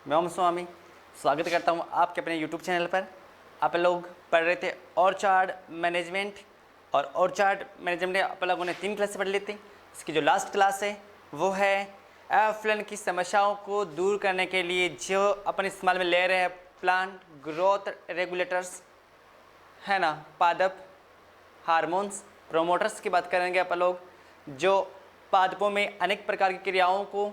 मैं ओम स्वामी स्वागत करता हूं आपके अपने यूट्यूब चैनल पर। आप लोग पढ़ रहे थे ऑर्चार्ड मैनेजमेंट, और ऑर्चार्ड मैनेजमेंट में आप लोगों ने 3 क्लास पढ़ ली थी। इसकी जो लास्ट क्लास है वो है एफ्लन की समस्याओं को दूर करने के लिए जो अपन इस्तेमाल में ले रहे हैं प्लांट ग्रोथ रेगुलेटर्स, है ना, पादप हार्मोन्स प्रोमोटर्स की बात करेंगे अपन लोग, जो पादपों में अनेक प्रकार की क्रियाओं को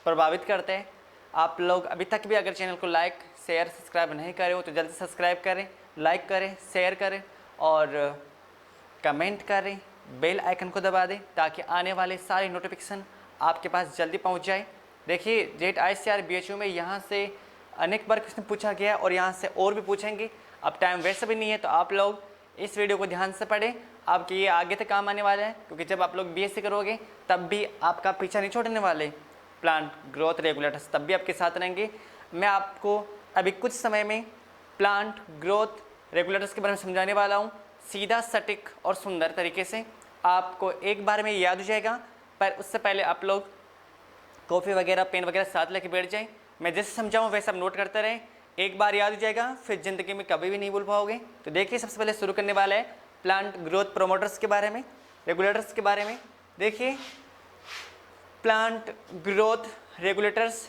प्रभावित करते हैं। आप लोग अभी तक भी अगर चैनल को लाइक शेयर सब्सक्राइब नहीं करे हो तो जल्दी सब्सक्राइब करें, लाइक करें, शेयर करें और कमेंट करें, बेल आइकन को दबा दें ताकि आने वाले सारे नोटिफिकेशन आपके पास जल्दी पहुंच जाए। देखिए जेट ICAR BHU में यहाँ से अनेक बार क्वेश्चन पूछा गया और यहाँ से और भी पूछेंगे। अब टाइम वैसे भी नहीं है तो आप लोग इस वीडियो को ध्यान से पढ़ें, आपके ये आगे तक काम आने वाला है, क्योंकि जब आप लोग BSc करोगे तब भी आपका पीछा नहीं छोड़ने वाले प्लांट ग्रोथ रेगुलेटर्स, तब भी आपके साथ रहेंगे। मैं आपको अभी कुछ समय में प्लांट ग्रोथ रेगुलेटर्स के बारे में समझाने वाला हूँ, सीधा सटीक और सुंदर तरीके से। आपको एक बार में याद हो जाएगा, पर उससे पहले आप लोग कॉफ़ी वगैरह पेन वगैरह साथ लेके बैठ जाएं। मैं जैसे समझाऊँ वैसे आप नोट करते रहें, एक बार याद हो जाएगा फिर ज़िंदगी में कभी भी नहीं भूल पाओगे। तो देखिए सबसे पहले शुरू करने वाला है प्लांट ग्रोथ प्रोमोटर्स के बारे में, रेगुलेटर्स के बारे में। देखिए प्लांट ग्रोथ रेगुलेटर्स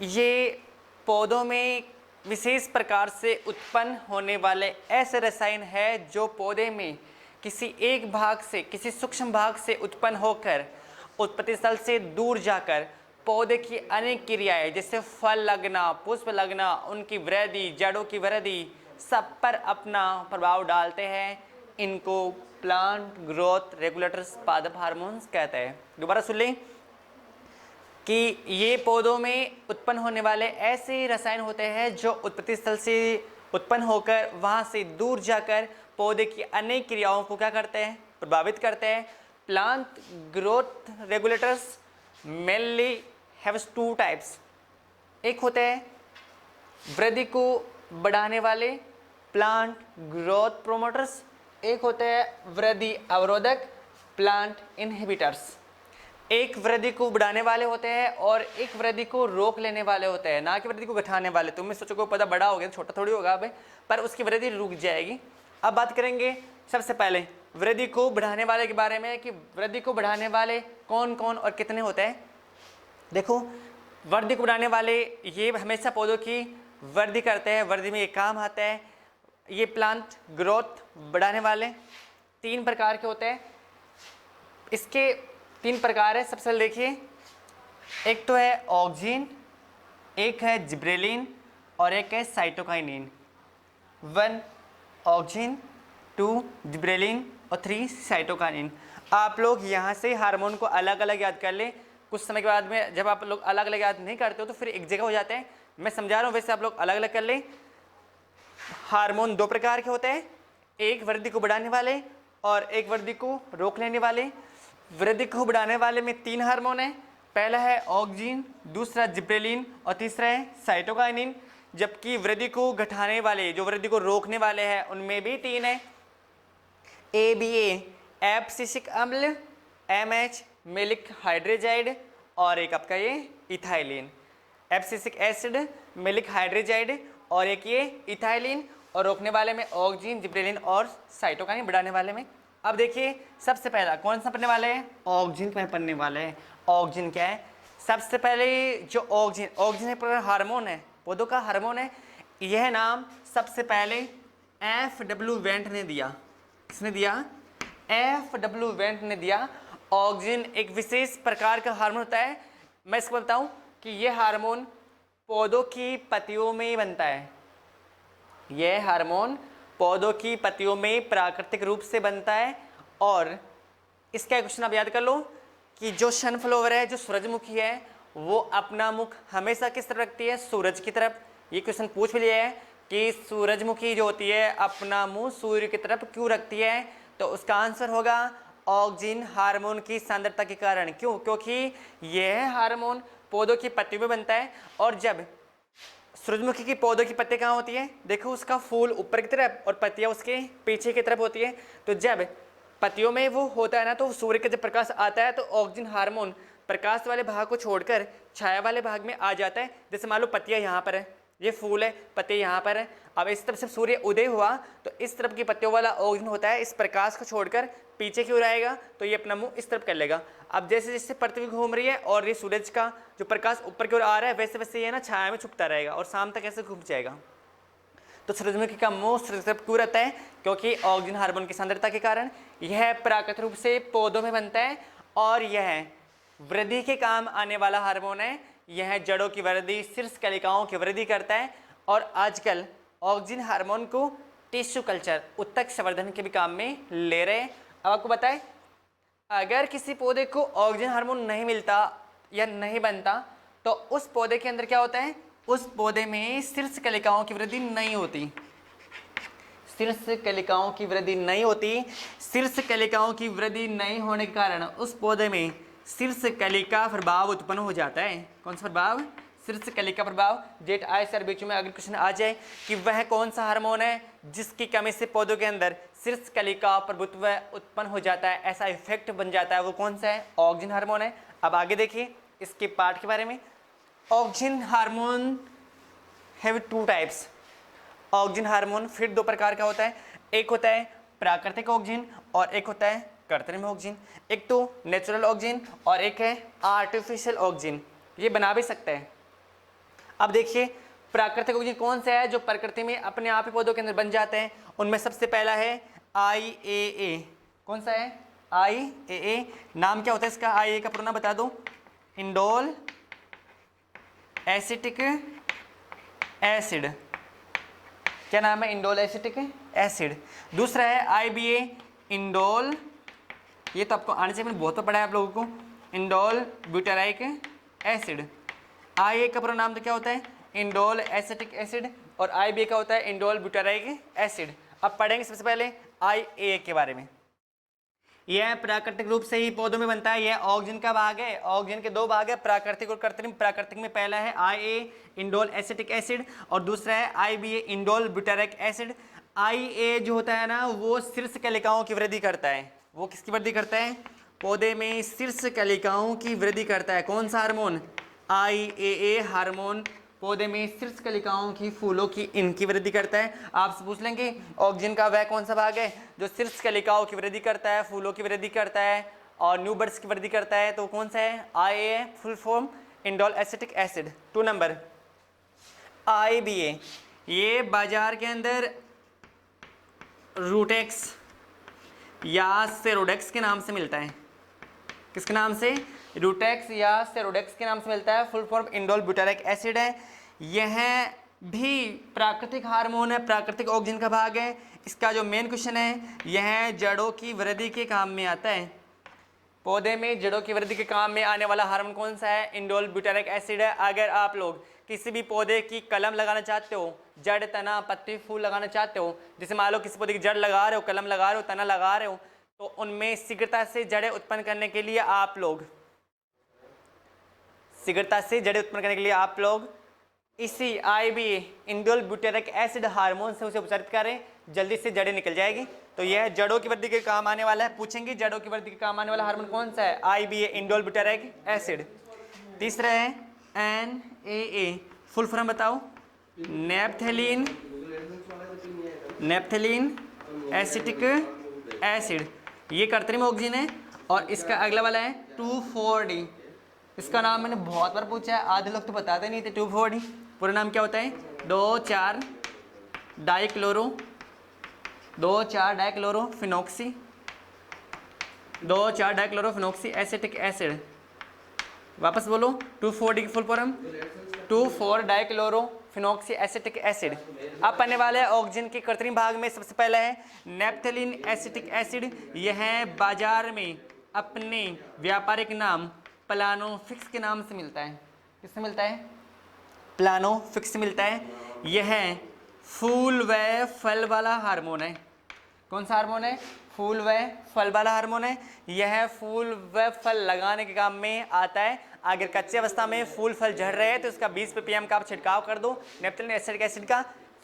ये पौधों में विशेष प्रकार से उत्पन्न होने वाले ऐसे रसायन है जो पौधे में किसी एक भाग से, किसी सूक्ष्म भाग से उत्पन्न होकर उत्पत्ति स्थल से दूर जाकर पौधे की अनेक क्रियाएं जैसे फल लगना, पुष्प लगना, उनकी वृद्धि, जड़ों की वृद्धि, सब पर अपना प्रभाव डालते हैं। इनको प्लांट ग्रोथ रेगुलेटर्स पादप हार्मोन्स कहते हैं। दोबारा सुन लें कि ये पौधों में उत्पन्न होने वाले ऐसे रसायन होते हैं जो उत्पत्ति स्थल से उत्पन्न होकर वहाँ से दूर जाकर पौधे की अनेक क्रियाओं को क्या करते हैं, प्रभावित करते हैं। Plant growth regulators mainly haves 2 types. एक होते हैं वृद्धि को बढ़ाने वाले प्लांट ग्रोथ प्रोमोटर्स, एक होते हैं वृद्धि अवरोधक प्लांट इनहिबिटर्स। एक वृद्धि को बढ़ाने वाले होते हैं और एक वृद्धि को रोक लेने वाले होते हैं, ना कि वृद्धि को घटाने वाले। तुम सोचोगे पौधा बड़ा हो गया छोटा थोड़ी होगा अब, पर उसकी वृद्धि रुक जाएगी। अब बात करेंगे सबसे पहले वृद्धि को बढ़ाने वाले के बारे में कि वृद्धि को बढ़ाने वाले कौन कौन और कितने होते हैं। देखो वृद्धि को बढ़ाने वाले ये हमेशा पौधों की वृद्धि करते हैं, वृद्धि में ये काम आता है। ये प्लांट ग्रोथ बढ़ाने वाले 3 प्रकार के होते हैं। इसके 3 प्रकार है। सबसे पहले देखिए, एक तो है ऑक्सिन, एक है जिब्रेलिन और एक है साइटोकाइनिन। 1 ऑक्सिन, 2 जिब्रेलिन और 3 साइटोकाइनिन। आप लोग यहाँ से हार्मोन को अलग अलग याद कर लें। कुछ समय के बाद में जब आप लोग अलग अलग याद नहीं करते हो तो फिर एक जगह हो जाते हैं। मैं समझा रहा हूँ वैसे आप लोग अलग अलग कर लें। हार्मोन 2 प्रकार के होते हैं, एक वृद्धि को बढ़ाने वाले और एक वृद्धि को रोक लेने वाले। वृद्धि को बढ़ाने वाले में 3 हार्मोन है। पहला है ऑक्सिन, दूसरा जिब्रेलिन और तीसरा है साइटोकाइनिन। जबकि वृद्धि को घटाने वाले, जो वृद्धि को रोकने वाले हैं, उनमें भी 3 है। ABA एब्सिसिक अम्ल, MH मेलिक हाइड्रोजाइड और एक आपका ये इथाइलिन। एब्सिसिक एसिड, मेलिक हाइड्रोजाइड और एक ये इथाइलिन। और रोकने वाले में ऑक्सिन, जिब्रेलिन और साइटोकाइनिन। बढ़ाने वाले में अब देखिए सबसे पहला कौन सा पढ़ने वाले हैं, ऑक्सिन में पढ़ने वाले हैं। ऑक्सिन क्या है? सबसे पहले जो ऑक्सिन है हार्मोन है, पौधों का हार्मोन है। यह नाम सबसे पहले FW वेंट ने दिया। किसने दिया? FW वेंट ने दिया। ऑक्सिन एक विशेष प्रकार का हार्मोन होता है। मैं इसको बताऊं कि यह हार्मोन पौधों की पत्तियों में बनता है। यह हार्मोन पौधों की पत्तियों में प्राकृतिक रूप से बनता है। और इसका क्वेश्चन आप याद कर लो कि जो सनफ्लावर है, जो सूरजमुखी है, वो अपना मुख हमेशा किस तरफ रखती है? सूरज की तरफ। ये क्वेश्चन पूछ भी लिया है कि सूरजमुखी जो होती है अपना मुंह सूर्य की तरफ क्यों रखती है? तो उसका आंसर होगा ऑक्सिन हार्मोन की सांद्रता के कारण। क्यों? क्योंकि यह हार्मोन पौधों की पत्तियों में बनता है। और जब सूरजमुखी की पौधों की पत्ती कहाँ होती है? देखो उसका फूल ऊपर की तरफ और पत्तियां उसके पीछे की तरफ होती है। तो जब पत्तियों में वो होता है ना, तो सूर्य का जब प्रकाश आता है तो ऑक्सिन हार्मोन प्रकाश वाले भाग को छोड़कर छाया वाले भाग में आ जाता है। जैसे मान लो पत्तियाँ यहाँ पर है, ये फूल है, पत्ते यहाँ पर है। अब इस तरफ से सूर्य उदय हुआ तो इस तरफ की पत्तियों वाला ऑक्सीजन होता है, इस प्रकाश को छोड़कर पीछे की ओर आएगा तो ये अपना मुंह इस तरफ कर लेगा। अब जैसे जैसे पृथ्वी घूम रही है और ये सूरज का जो प्रकाश ऊपर की ओर आ रहा है, वैसे वैसे ये ना छाया में छुपता रहेगा और शाम तक ऐसे घूम जाएगा। तो सूरजमुखी का मुंह तरफ क्यों रहता है? क्योंकि ऑक्सीजन हार्मोन की सांद्रता के कारण यह प्राकृतिक रूप से पौधों में बनता है और यह वृद्धि के काम आने वाला हार्मोन है। यह जड़ों की वृद्धि, शीर्ष कलिकाओं की वृद्धि करता है और आजकल ऑक्सीजन हार्मोन को टिश्यू कल्चर, उत्तक संवर्धन के भी काम में ले रहे हैं। अब आपको बताएं, अगर किसी पौधे को ऑक्सीजन हार्मोन नहीं मिलता या नहीं बनता तो उस पौधे के अंदर क्या होता है? उस पौधे में शीर्ष कलिकाओं की वृद्धि नहीं होती। शीर्ष कलिकाओं की वृद्धि नहीं होती। शीर्ष कलिकाओं की वृद्धि नहीं होने के कारण उस पौधे में शीर्ष कलिका प्रभाव उत्पन्न हो जाता है। कौन सा प्रभाव? शीर्ष कलिका प्रभाव। जेट आए सर बीच में अगर क्वेश्चन आ जाए कि वह कौन सा हार्मोन है जिसकी कमी से पौधों के अंदर शीर्ष कलिका प्रभुत्व उत्पन्न हो जाता है, ऐसा इफेक्ट बन जाता है, वो कौन सा है? ऑक्सीजन हार्मोन है। अब आगे देखिए इसके पार्ट के बारे में। Oxygen hormone have two types. Oxygen hormone फिर दो प्रकार का होता है, एक होता है प्राकृतिक ऑक्सीजन और एक होता है कृत्रिम ऑक्सीजन। एक तो नेचुरल ऑक्सीजन और एक है आर्टिफिशियल ऑक्सीजन, ये बना भी सकते हैं। अब देखिए प्राकृतिक ऑक्सीजन कौन सा है जो प्रकृति में अपने आप ही पौधों के अंदर बन जाते हैं। उनमें सबसे पहला है IAA। कौन सा है? IAA। नाम क्या होता है इसका? IAA का पूरा नाम बता दो। Indole acetic acid. क्या नाम है? Indole acetic acid. दूसरा है IBA, इंडोल, ये तो आपको आने से मैंने बहुत पढ़ा है आप लोगों को, इंडोल ब्यूटाराइक एसिड। IA का पूरा नाम तो क्या होता है? इंडोल एसिटिक एसिड और IBA का होता है इंडोल ब्यूटाराइक एसिड। अब पढ़ेंगे सबसे पहले IAA के बारे में। यह प्राकृतिक रूप से ही पौधों में बनता है। यह ऑक्सीजन का भाग है। ऑक्सीजन के दो भाग है, प्राकृतिक और कृत्रिम। प्राकृतिक में पहला है IA, इंडोल एसिटिक एसिड, और दूसरा है IBA, indole butyric acid. IA जो होता है ना, वो शीर्ष कलिकाओं की वृद्धि करता है। वो किसकी वृद्धि करता है? पौधे में शीर्ष कलिकाओं की वृद्धि करता है। कौन सा हार्मोन? IAA हार्मोन पौधे में शीर्ष कलिकाओं की, फूलों की, इनकी वृद्धि करता है। आपसे पूछ लेंगे ऑक्सीजन का वह कौन सा भाग है जो शीर्ष कलिकाओं की वृद्धि करता है, फूलों की वृद्धि करता है और न्यू बर्ड्स की वृद्धि करता है, तो कौन सा है? IAA, full form indole acetic acid. 2 number IBA, ये बाजार के अंदर रूटेक्स या सेरोडेक्स के नाम से मिलता है। किसके नाम से? रूटेक्स या सेरोडेक्स के नाम से मिलता है। Full form indole butyric acid है। यह भी प्राकृतिक हार्मोन है, प्राकृतिक ऑक्सीजन का भाग है। इसका जो मेन क्वेश्चन है, यह जड़ों की वृद्धि के काम में आता है। पौधे में जड़ों की वृद्धि के काम में आने वाला हार्मोन कौन सा है? इंडोल ब्यूटारिक एसिड है। अगर आप लोग किसी भी पौधे की कलम लगाना चाहते हो, जड़, तना, पत्ती, फूल लगाना चाहते हो, जैसे मान लो किसी पौधे की जड़ लगा रहे हो, कलम लगा रहे हो, तना लगा रहे हो, तो उनमें शीघ्रता से जड़ें उत्पन्न करने के लिए आप लोग इसी IBA, indole butyric acid hormone से उसे उपचारित करें, जल्दी से जड़ें निकल जाएगी। तो यह जड़ों की वृद्धि के काम आने वाला है। पूछेंगे जड़ों की वृद्धि के काम आने वाला हार्मोन कौन सा है? IBA, indole butyric acid. तीसरा है NAA, फुल फॉर्म बताओ? नेप्थेलीन एसिटिक एसिड। ये कृत्रिम ऑक्सीजन है। और इसका अगला वाला है 2,4-D। इसका नाम मैंने बहुत बार पूछा है, आधे लोग तो बताते नहीं थे। 2,4-D पूरा नाम क्या होता है? 2,4 डाइक्लोरोफिनॉक्सी 2,4 डाइक्लोरोफिनॉक्सी एसिटिक एसिड। वापस बोलो, 2,4-D की full form 2,4 dichlorophenoxy acetic acid. अब पढ़ने वाले हैं ऑक्सीजन के कृत्रिम भाग में। सबसे पहला है नेप्थेलीन एसिटिक एसिड। यह बाजार में अपने व्यापारिक नाम प्लानोफिक्स के नाम से मिलता है। किससे मिलता है? प्लानोफिक्स से मिलता है। यह फूल व फल वाला हार्मोन है। कौन सा हार्मोन है? फूल व फल वाला हार्मोन है। यह फूल व फल लगाने के काम में आता है। अगर कच्चे अवस्था में फूल फल झड़ रहे हैं तो उसका 20 ppm का आप छिड़काव कर दो नेप्थेलीन एसिटिक एसिड का।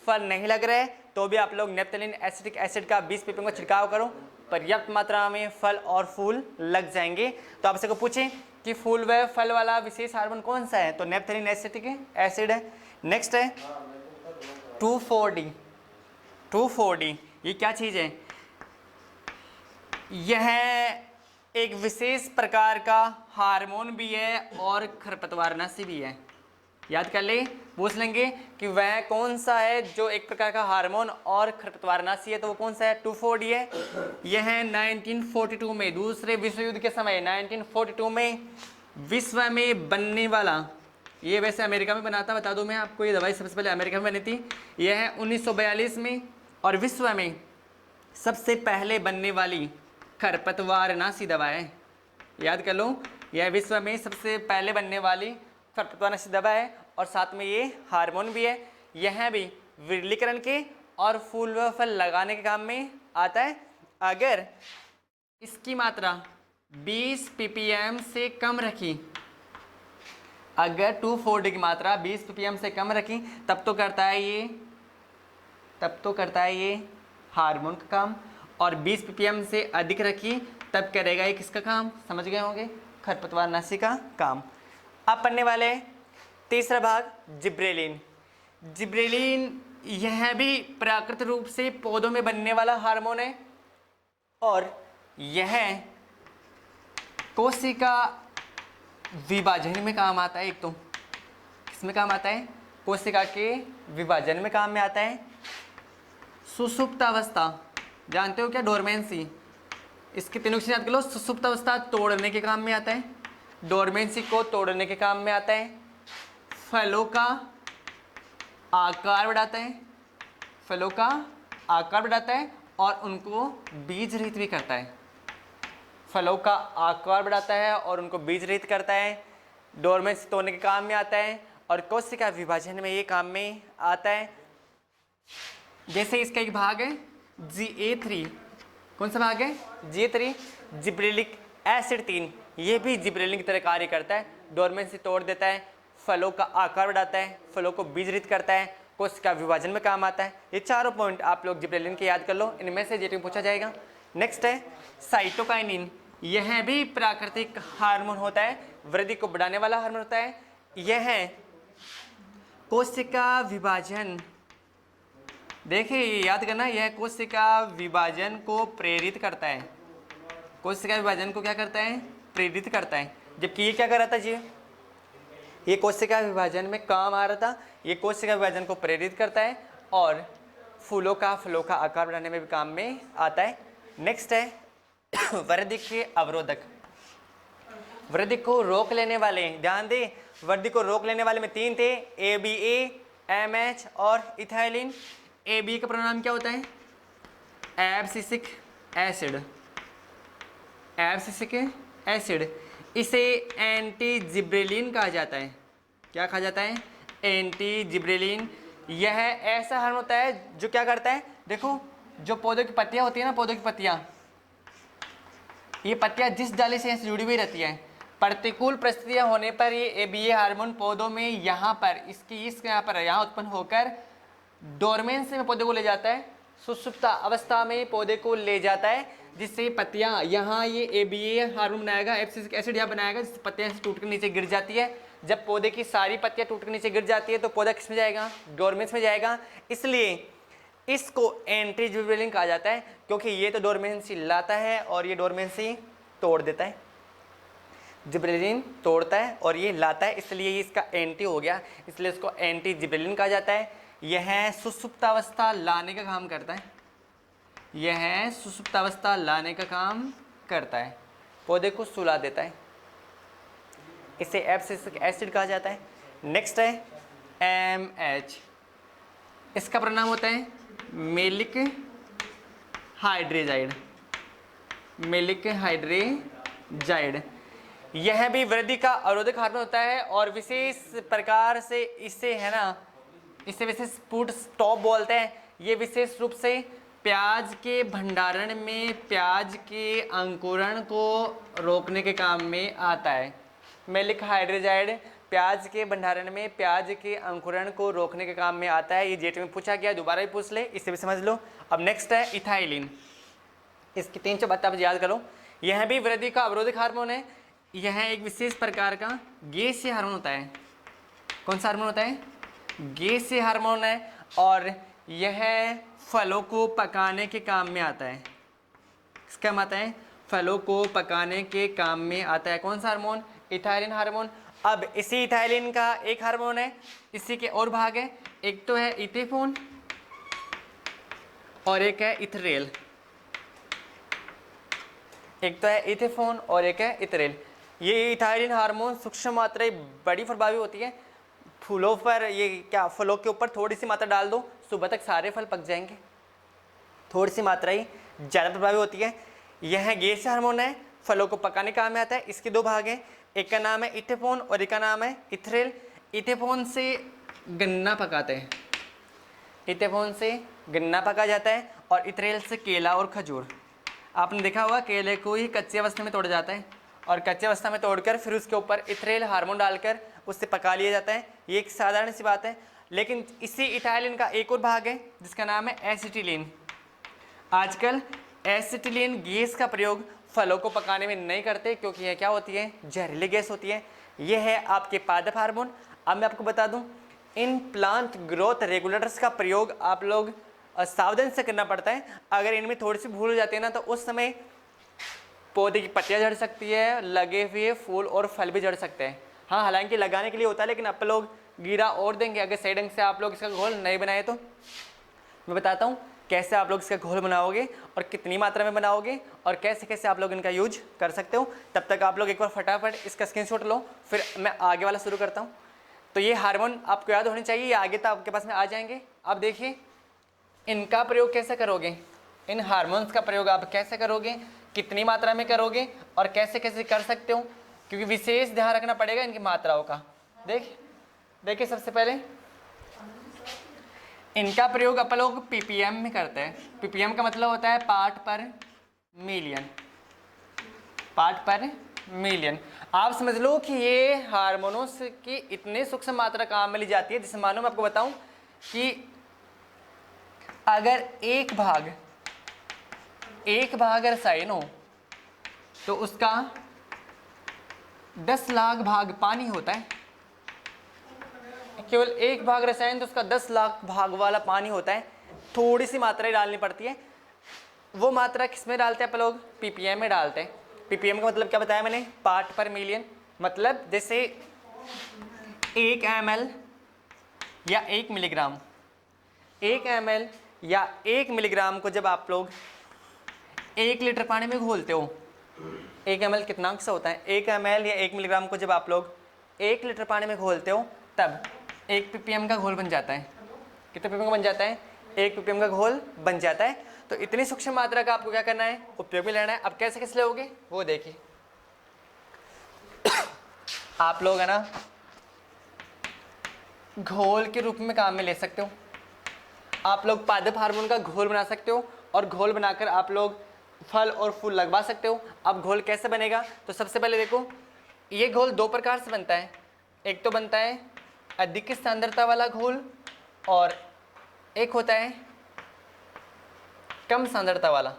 फल नहीं लग रहे तो भी आप लोग नेप्थेलीन एसिटिक एसिड का 20 ppm का छिड़काव करो, पर्याप्त मात्रा में फल और फूल लग जाएंगे। तो आपसे को पूछें कि फूल व फल वाला विशेष हार्मोन कौन सा है, तो नेपथलीन एसिटिक एसिड है। नेक्स्ट है 2,4-D। 2,4-D ये क्या चीज़ है, यह एक विशेष प्रकार का हार्मोन भी है और खरपतवारनाशी भी है। याद कर ले, पूछ लेंगे कि वह कौन सा है जो एक प्रकार का हार्मोन और खरपतवारनाशी है, तो वो कौन सा है, 2,4-D है। यह 1942 में दूसरे विश्व युद्ध के समय 1942 में विश्व में बनने वाला, ये वैसे अमेरिका में बना था, बता दूं मैं आपको, ये दवाई सबसे पहले अमेरिका में बनी थी। यह 1942 में और विश्व में सबसे पहले बनने वाली खरपतवारनाशी दवा है। याद कर लो, यह विश्व में सबसे पहले बनने वाली खरपतवारनाशी दवा है और साथ में ये हार्मोन भी है। यह भी विरलीकरण के और फूल व फल लगाने के काम में आता है। अगर इसकी मात्रा 20 ppm से कम रखी, अगर 2,4-D की मात्रा 20 ppm से कम रखी तब तो करता है ये हार्मोन का काम, और 20 ppm से अधिक रखी तब करेगा ये किसका काम, समझ गए होंगे, खरपतवारनाशी का काम। अब पढ़ने वाले तीसरा भाग जिब्रेलिन। जिब्रेलिन यह भी प्राकृतिक रूप से पौधों में बनने वाला हार्मोन है और यह कोशिका विभाजन में काम आता है। एक तो किसमें काम आता है, कोशिका के विभाजन में काम में आता है। सुषुप्त अवस्था जानते हो क्या, डोरमेंसी, इसके तीनों से याद कर लो। सुषुप्त अवस्था तोड़ने के काम में आता है, डोरमेंसी को तोड़ने के काम में आता है। फलों का आकार बढ़ाता है, फलों का आकार बढ़ाता है और उनको बीज रहित भी करता है। फलों का आकार बढ़ाता है और उनको बीज रहित करता है, डोरमेंसी तोड़ने के काम में आता है और कोशिका विभाजन में ये काम में आता है। जैसे इसका एक भाग है GA3, कौन सा भाग है, GA3, जिब्रेलिक एसिड 3, ये भी जिब्रेलिन की तरह कार्य करता है। डोरमेंसी तोड़ देता है, फलों का आकार बढ़ाता है, फलों को बीज रहित करता है, कोशिका विभाजन में काम आता है। ये चारों पॉइंट आप लोग जिब्रेलिन के याद कर लो, इनमें से जेटी में पूछा जाएगा। नेक्स्ट है साइटोकाइनिन, यह भी प्राकृतिक हार्मोन होता है, वृद्धि को बढ़ाने वाला हार्मोन होता है। यह कोशिका विभाजन, देखिए याद करना, यह कोशिका विभाजन को प्रेरित करता है। कोशिका विभाजन को क्या करता है, प्रेरित करता है। जबकि ये क्या कर रहा था जी, ये कोशिका विभाजन में काम आ रहा था, ये कोशिका विभाजन को प्रेरित करता है और फलों का आकार बढ़ाने में भी काम में आता है। नेक्स्ट है वृद्धि के अवरोधक, वृद्धि को रोक लेने वाले, ध्यान दे, वृद्धि को रोक लेने वाले में 3 थे, ABA, MH और इथाइलिन। ABA का प्रोनाम क्या होता है, एब्सिसिक एसिड, एब्सिसिक एसिड, इसे एंटी जिब्रेलिन कहा जाता है। क्या कहा जाता है, एंटी जिब्रेलिन। यह ऐसा हार्मोन होता है जो क्या करता है, देखो जो पौधों की पत्तियां होती है ना, पौधों की पत्तियां, ये पत्तियां जिस डाली से जुड़ी हुई रहती है, प्रतिकूल परिस्थितियां होने पर ये ABA हार्मोन पौधों में यहाँ पर यहाँ उत्पन्न होकर डोरमेंसी में पौधे को ले जाता है, सुषुप्त अवस्था में पौधे को ले जाता है, जिससे पत्तियां यहाँ ये ABA हार्मोन बनाएगा, एब्सिसिक एसिड यहाँ बनाएगा, जिससे पत्तियां टूट कर नीचे गिर जाती है। जब पौधे की सारी पत्तियां टूट कर नीचे गिर जाती है तो पौधा किस में जाएगा, डोरमेंसी में जाएगा। इसलिए इसको एंटी जिब्रेलिन कहा जाता है, क्योंकि ये तो डोरमेंसी लाता है और ये डोरमेंसी तोड़ देता है। जिब्रेलिन तोड़ता है और ये लाता है, इसलिए ये इसका एंटी हो गया, इसलिए इसको एंटी जिब्रेलिन कहा जाता है। यह सुषुप्तावस्था लाने का काम करता है, यह सुषुप्तावस्था लाने का काम करता है, पौधे को सुला देता है, इसे एब्सिसिक एसिड कहा जाता है। नेक्स्ट है MH, इसका प्रनाम होता है मेलिक हाइड्रेजाइड, मेलिक हाइड्रेजाइड। यह भी वृद्धि का अवरोधक हार्मोन होता है और विशेष प्रकार से इसे है ना, इसे विशेष फूड स्टॉप बोलते हैं। ये विशेष रूप से प्याज के भंडारण में प्याज के अंकुरण को रोकने के काम में आता है। मेलिक हाइड्रेजाइड प्याज के भंडारण में प्याज के अंकुरण को रोकने के काम में आता है। ये जेट में पूछा गया, दोबारा भी पूछ ले, इससे भी समझ लो। अब नेक्स्ट है इथाइलिन, इसकी 3 बातें आप याद करो। यह भी वृद्धि का अवरोधक हार्मोन है। यह एक विशेष प्रकार का गैसीय हार्मोन होता है। कौन सा हार्मोन होता है? गैसीय हार्मोन है, और यह फलों को पकाने के काम में आता है। किस काम आता है? फलों को पकाने के काम में आता है। कौन सा हार्मोन? Ethylene hormone. अब इसी इथाइलिन का एक हार्मोन है, इसी के और भाग है, एक तो है इथेफोन और एक है इथरेल। एक तो है इथेफोन और एक है इथरेल। ये इथाइलिन हार्मोन सूक्ष्म मात्राएं बड़ी प्रभावी होती है फूलों पर। ये क्या, फलों के ऊपर थोड़ी सी मात्रा डाल दो, सुबह तक सारे फल पक जाएंगे। थोड़ी सी मात्राएं ज़्यादा प्रभावी होती है। यह गैसीय हार्मोन है, फलों को पकाने का काम में आता है। इसके दो भाग हैं, एक का नाम है इथेफोन और एक का नाम है इथरेल। इथेफोन से गन्ना पकाते हैं, इथेफोन से गन्ना पका जाता है, और इथरेल से केला और खजूर। आपने देखा होगा केले को ही कच्ची अवस्था में तोड़ा जाता है, और कच्ची अवस्था में तोड़कर फिर उसके ऊपर इथरेल हार्मोन डालकर उससे पका लिया जाता है। ये एक साधारण सी बात है। लेकिन इसी इथाइलिन का एक और भाग है जिसका नाम है एसिटिलीन। आजकल एसिटिलीन गैस का प्रयोग फलों को पकाने में नहीं करते, क्योंकि यह क्या होती है? जहरीली गैस होती है। यह है आपके पादप हार्मोन। अब मैं आपको बता दूं, इन प्लांट ग्रोथ रेगुलेटर्स का प्रयोग आप लोग सावधान से करना पड़ता है। अगर इनमें थोड़ी सी भूल हो जाती है ना, तो उस समय पौधे की पत्तियां झड़ सकती है, लगे हुए फूल और फल भी झड़ सकते हैं। हाँ, हालांकि लगाने के लिए होता है, लेकिन आप लोग गिरा और देंगे अगर सही ढंग से आप लोग इसका घोल नहीं बनाए तो। मैं बताता हूँ कैसे आप लोग इसका घोल बनाओगे और कितनी मात्रा में बनाओगे और कैसे कैसे आप लोग इनका यूज कर सकते हो। तब तक आप लोग एक बार फटाफट इसका स्क्रीनशॉट लो, फिर मैं आगे वाला शुरू करता हूँ। तो ये हार्मोन आपको याद होने चाहिए, ये आगे तो आपके पास में आ जाएंगे। अब देखिए इनका प्रयोग कैसे करोगे, इन हार्मोन्स का प्रयोग आप कैसे करोगे, कितनी मात्रा में करोगे और कैसे कैसे कर सकते हो, क्योंकि विशेष ध्यान रखना पड़ेगा इनकी मात्राओं का। देखिए सबसे पहले इनका प्रयोग अपन लोग ppm में करते हैं। ppm का मतलब होता है पार्ट पर मिलियन, पार्ट पर मिलियन। आप समझ लो कि ये हार्मोनों की इतनी सूक्ष्म मात्रा काम में ली जाती है, जिसे मानो मैं आपको बताऊं कि अगर एक भाग रसायन हो तो उसका 10 लाख भाग पानी होता है। केवल एक भाग रसायन तो उसका 10 लाख भाग वाला पानी होता है। थोड़ी सी मात्रा डालनी पड़ती है। वो मात्रा किस में डालते हैं आप लोग? ppm में डालते हैं। ppm का मतलब क्या बताया मैंने? पार्ट पर मिलियन। मतलब जैसे 1 ml या 1 मिलीग्राम, 1 ml या 1 मिलीग्राम को जब आप लोग 1 लीटर पानी में घोलते हो, 1 ml कितना अंश होता है? 1 ml या 1 मिलीग्राम को जब आप लोग 1 लीटर पानी में घोलते हो, तब 1 ppm का घोल बन जाता है। कितने ppm का बन जाता है? 1 ppm का घोल बन जाता है। तो इतनी सूक्ष्म मात्रा का आपको क्या करना है? उपयोग में लेना है। अब कैसे कैसे लोगे वो देखिए। आप लोग है ना घोल के रूप में काम में ले सकते हो। आप लोग पादप हार्मोन का घोल बना सकते हो, और घोल बनाकर आप लोग फल और फूल लगवा सकते हो। अब घोल कैसे बनेगा? तो सबसे पहले देखो, ये घोल 2 प्रकार से बनता है। एक तो बनता है अधिक सांद्रता वाला घोल, और एक होता है कम सांद्रता वाला।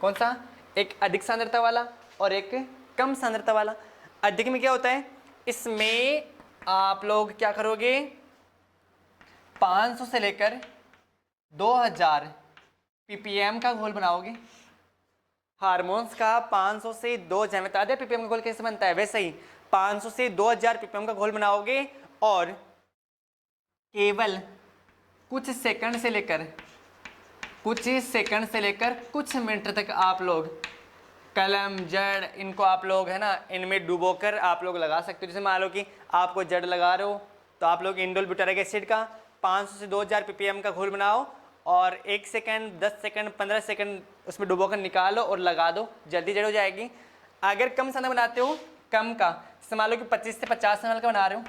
कौन सा? एक अधिक सांद्रता वाला और एक कम सांद्रता वाला। अधिक में क्या होता है? इसमें आप लोग क्या करोगे? 500 से लेकर 2000 ppm का घोल बनाओगे। हार्मोन्स का 500 से 2000 में बता दिया ppm का घोल कैसे बनता है। वैसे ही 500 से 2000 ppm का घोल बनाओगे, और केवल कुछ सेकंड से लेकर कुछ मिनट तक आप लोग कलम, जड़, इनको आप लोग है ना इनमें डुबोकर आप लोग लगा सकते हो। जैसे मान लो कि आपको जड़ लगा रहे हो, तो आप लोग इंडोल ब्यूटारिक एसिड का 500 से 2000 ppm का घोल बनाओ, और 1 सेकंड, 10 सेकंड, 15 सेकंड उसमें डुबोकर निकालो और लगा दो, जल्दी जड़ हो जाएगी। अगर कम समय बनाते हो, कम का जैसे मान लो कि 25 से 50 ml का बना रहे हो,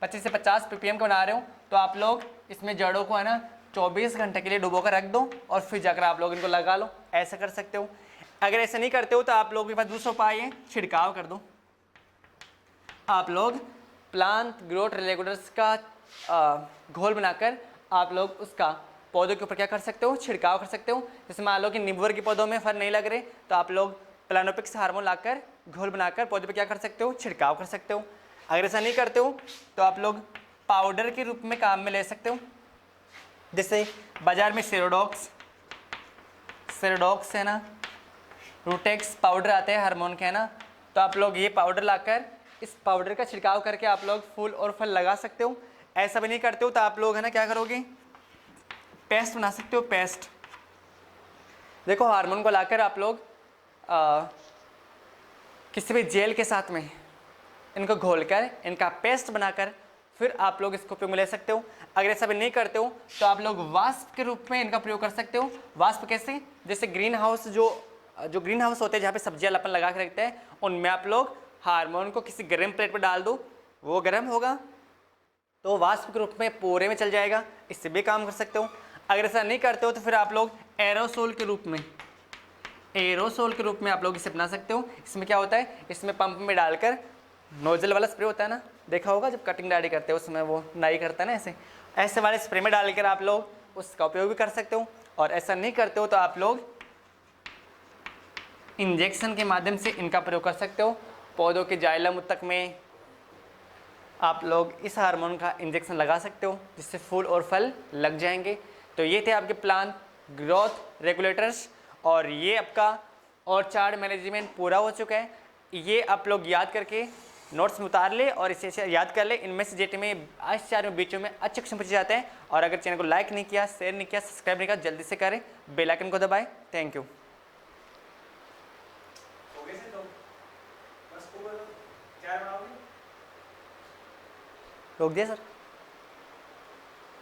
25 से 50 ppm का बना रहे हो, तो आप लोग इसमें जड़ों को है ना 24 घंटे के लिए डुबोकर रख दो, और फिर जाकर आप लोग इनको लगा लो। ऐसा कर सकते हो। अगर ऐसा नहीं करते हो तो आप लोगों के पास दूसरा उपाय है, छिड़काव कर दो। आप लोग प्लांट ग्रोथ रेगुलेटर्स का घोल बनाकर आप लोग उसका पौधों के ऊपर क्या कर सकते हो? छिड़काव कर सकते हो। जैसे मान लो कि निम्बूर के पौधों में फल नहीं लग रहे, तो आप लोग प्लानोपिक्स हार्मोन लाकर घोल बनाकर पौधे पे क्या कर सकते हो, छिड़काव कर सकते हो। अगर ऐसा नहीं करते हो तो आप लोग पाउडर के रूप में काम में ले सकते हो। जैसे बाजार में सेरोडॉक्स है ना, रूटेक्स पाउडर आते हैं हार्मोन के, है ना। तो आप लोग ये पाउडर लाकर इस पाउडर का छिड़काव करके आप लोग फूल और फल लगा सकते हो। ऐसा भी नहीं करते हो तो आप लोग है ना क्या करोगे, पेस्ट बना सकते हो, पेस्ट। देखो हार्मोन को लाकर आप लोग किसी भी जेल के साथ में इनको घोलकर इनका पेस्ट बनाकर फिर आप लोग इसको उपयोग में ले सकते हो। अगर ऐसा भी नहीं करते हो तो आप लोग वाष्प के रूप में इनका प्रयोग कर सकते हो। वाष्प कैसे, जैसे ग्रीन हाउस जो ग्रीन हाउस होते हैं जहाँ पे सब्जियां अपन लगा के रखते हैं, उनमें आप लोग हार्मोन को किसी गर्म प्लेट पर डाल दो, वो गर्म होगा तो वाष्प के रूप में पूरे में चल जाएगा, इससे भी काम कर सकते हो। अगर ऐसा नहीं करते हो तो फिर आप लोग एरोसोल के रूप में आप लोग इसे अपना सकते हो। इसमें क्या होता है, इसमें पंप में डालकर नोजल वाला स्प्रे होता है ना, देखा होगा जब कटिंग दाढ़ी करते हो उसमें वो नाई करता है ना, ऐसे वाले स्प्रे में डालकर आप लोग उसका उपयोग भी कर सकते हो। और ऐसा नहीं करते हो तो आप लोग इंजेक्शन के माध्यम से इनका प्रयोग कर सकते हो। पौधों के जाइलम तक में आप लोग इस हार्मोन का इंजेक्शन लगा सकते हो, जिससे फूल और फल लग जाएंगे। तो ये थे आपके प्लांट ग्रोथ रेगुलेटर्स, और ये आपका ऑर्चार्ड मैनेजमेंट पूरा हो चुका है। ये आप लोग याद करके नोट्स में उतार ले और इसे याद कर ले। इनमें से जेटी में आज 4 में बीचों में अच्छे क्वेश्चन पूछे जाते हैं। और अगर चैनल को लाइक नहीं किया, शेयर नहीं किया, सब्सक्राइब नहीं किया, जल्दी से करें, बेल आइकन को दबाएं। Thank you. रोक दिया सर।